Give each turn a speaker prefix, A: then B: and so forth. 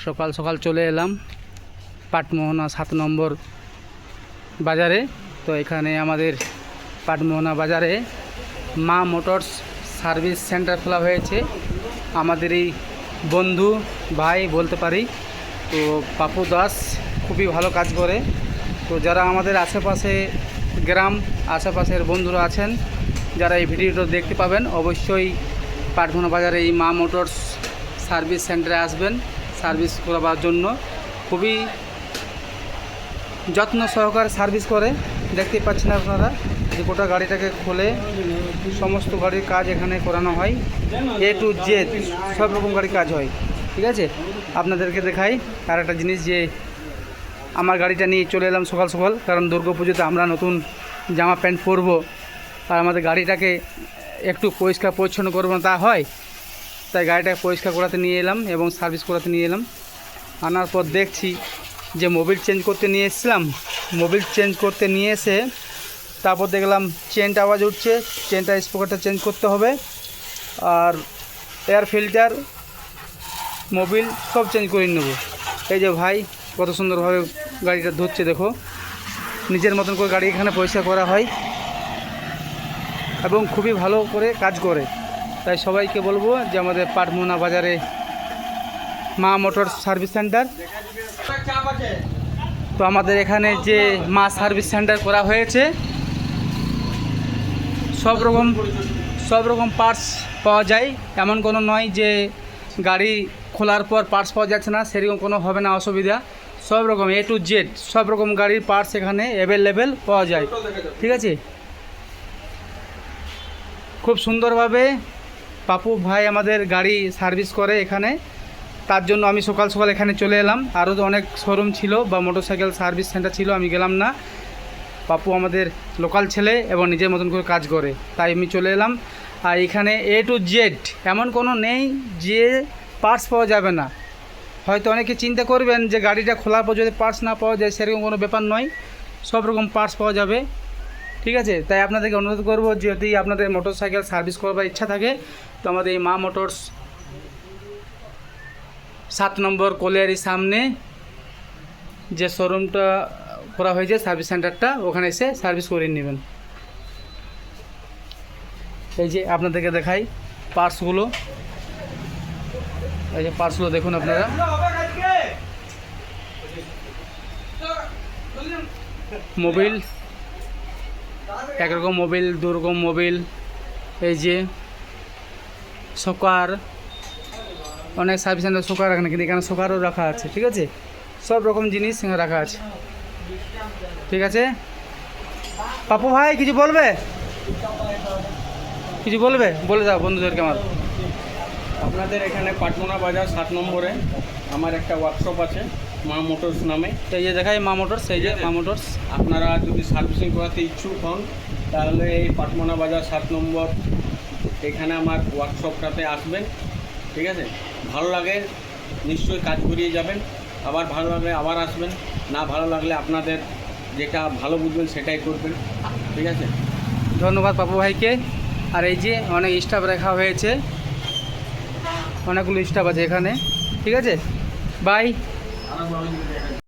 A: সকাল সকাল চলে এলাম পাটমোহনা 7 নম্বর বাজারে। তো এখানে আমাদের পাটমোহনা বাজারে মা মোটরস সার্ভিস সেন্টার খোলা হয়েছে। আমাদের এই বন্ধু ভাই বলতে পারি, তো পাপু দাস খুবই ভালো কাজ করে। তো যারা আমাদের আশেপাশে গ্রাম আশেপাশের বন্ধুরা আছেন, যারা এই ভিডিওটা দেখতে পাবেন, অবশ্যই পাটমোহনা বাজারে এই মা মোটরস সার্ভিস সেন্টারে আসবেন সার্ভিস করাবার জন্য। খুবই যত্ন সহকারে সার্ভিস করে, দেখতে পাচ্ছেন আপনারা যে গোটা গাড়িটাকে খোলে সমস্ত গাড়ির কাজ এখানে করানো হয়, A to Z সব রকম গাড়ির কাজ হয়। ঠিক আছে, আপনাদেরকে দেখাই আর একটা জিনিস, যে আমার গাড়িটা নিয়ে চলে এলাম সকাল সকাল, কারণ দুর্গাপুজোতে আমরা নতুন জামা প্যান্ট পরবো আর আমাদের গাড়িটাকে একটু পরিষ্কার পরিচ্ছন্ন করবো না তা হয়, তাই গাড়িটাকে পরিষ্কার করাতে নিয়ে এলাম এবং সার্ভিস করাতে নিয়ে এলাম। আনার পর দেখছি যে মোবিল চেঞ্জ করতে নিয়ে এসেছিলাম, মোবিল চেঞ্জ করতে নিয়ে এসে তারপর দেখলাম চেনটা আওয়াজ উঠছে, চেনটা স্পোকারটা চেঞ্জ করতে হবে, আর এয়ার ফিল্টার মোবিল সব চেঞ্জ করে নেব। এই যে ভাই কত সুন্দরভাবে গাড়িটা ধুচ্ছে, দেখো নিজের মতন করে গাড়ি এখানে পরিষ্কার করা হয় এবং খুবই ভালো করে কাজ করে। তাই সবাইকে বলবো যে আমাদের পাটমোহনা বাজারে মা মোটর সার্ভিস সেন্টার, তো আমাদের এখানে যে মা সার্ভিস সেন্টার করা হয়েছে, সব রকম পার্টস পাওয়া যায়। এমন কোনো নয় যে গাড়ি খোলার পর পার্টস পাওয়া যাচ্ছে না, সেরকম কোনো হবে না অসুবিধা। সব রকম A to Z সব রকম গাড়ির পার্টস এখানে অ্যাভেলেবেল পাওয়া যায়। ঠিক আছে, খুব সুন্দরভাবে পাপু ভাই আমাদের গাড়ি সার্ভিস করে এখানে, তার জন্য আমি সকাল সকাল এখানে চলে এলাম। আরও তো অনেক শোরুম ছিল বা মোটরসাইকেল সার্ভিস সেন্টার ছিল, আমি গেলাম না। পাপু আমাদের লোকাল ছেলে এবং নিজের মতন করে কাজ করে, তাই আমি চলে এলাম। আর এখানে A to Z এমন কোনো নেই যে পার্টস পাওয়া যাবে না। হয়তো অনেকে চিন্তা করবেন যে গাড়িটা খোলার পর যদি পার্টস না পাওয়া যায়, সেরকম কোনো ব্যাপার নয়, সব রকম পার্টস পাওয়া যাবে। ঠিক আছে, তাই আপনাদেরকে অনুরোধ করবো, যদি আপনাদের মোটরসাইকেল সার্ভিস করবার ইচ্ছা থাকে, তো আমাদের এই মা মোটরস 7 নম্বর কলিয়ারির সামনে যে শোরুমটা করা হয়েছে সার্ভিস সেন্টারটা, ওখানে এসে সার্ভিস করে নেবেন। এই যে আপনাদেরকে দেখাই পার্টসগুলো, এই যে পার্টসগুলো দেখুন আপনারা। মোবিল একরকম মোবিল, দুরকম মোবিল, এই যে শোকার, অনেক সার্ভিস সেন্টার শোকার রাখেন, কিন্তু এখানে শোকারও রাখা আছে। ঠিক আছে, সব রকম জিনিস এখানে রাখা আছে। ঠিক আছে, পাপু ভাই কিছু বলবে, কিছু বলবে, বলে দাও বন্ধুদেরকে আমার।
B: আপনাদের এখানে পাটমোহনা বাজার 7 নম্বরে আমার একটা ওয়ার্কশপ আছে মা মোটরস নামে।
A: এই যে দেখাই মা মোটরস, এই যে মা মোটরস।
B: আপনারা যদি সার্ভিসিং করাতে ইচ্ছুক হন, তাহলে এই পাটমোহনা বাজার 7 নম্বর এখানে আমার ওয়ার্কশপটাতে আসবেন। ঠিক আছে, ভালো লাগে নিশ্চয়ই কাজ করিয়ে যাবেন, আবার ভালো লাগলে আবার আসবেন, না ভালো লাগলে আপনাদের যেটা ভালো বুঝবেন সেটাই করবেন। ঠিক আছে,
A: ধন্যবাদ পাপু ভাইকে। আর এই যে অনেক স্টাফ রাখা হয়েছে, অনেকগুলো স্টাফ আছে এখানে। ঠিক আছে, বাই।